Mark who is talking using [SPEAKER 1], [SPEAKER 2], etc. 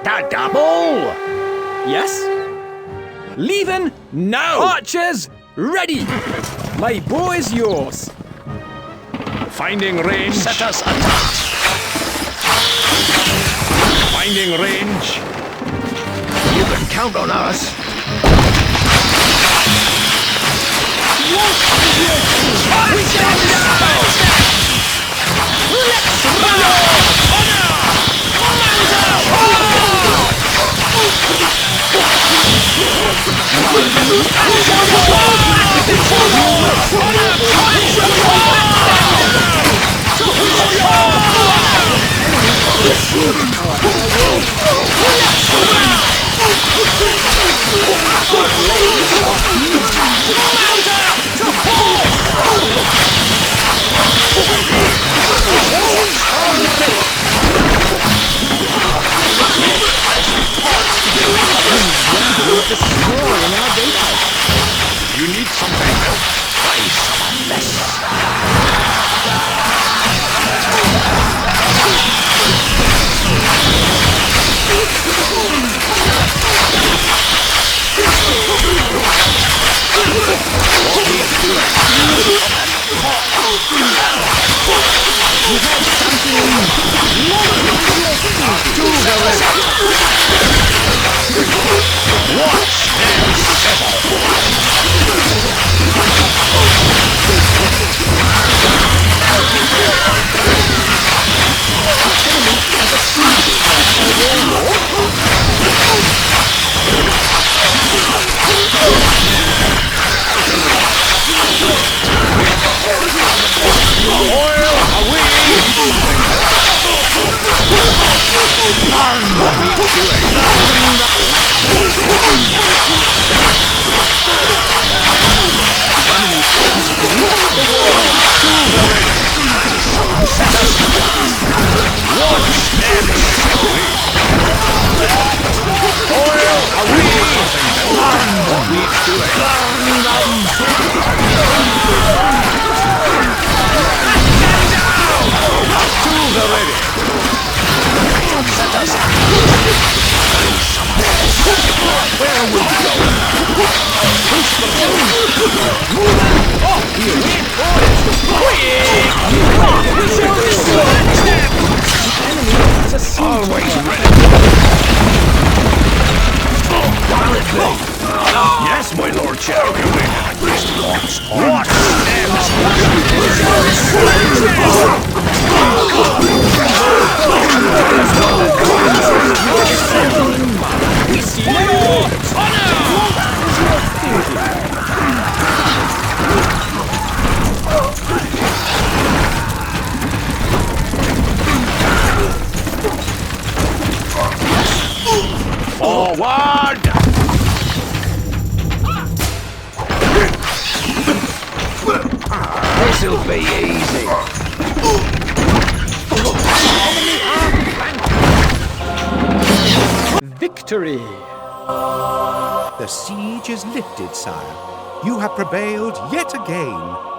[SPEAKER 1] a double?
[SPEAKER 2] Yes? Leaving now! Archers, ready! My bow is yours.
[SPEAKER 1] Finding range.
[SPEAKER 3] Set us attack.
[SPEAKER 1] Finding range.
[SPEAKER 3] You can count on us.
[SPEAKER 1] You need something else?
[SPEAKER 3] Try some less.
[SPEAKER 1] Always ready. Yes, my lord Shadow. What forward!
[SPEAKER 3] This'll be easy.
[SPEAKER 2] Victory!
[SPEAKER 4] The siege is lifted, sire. You have prevailed yet again.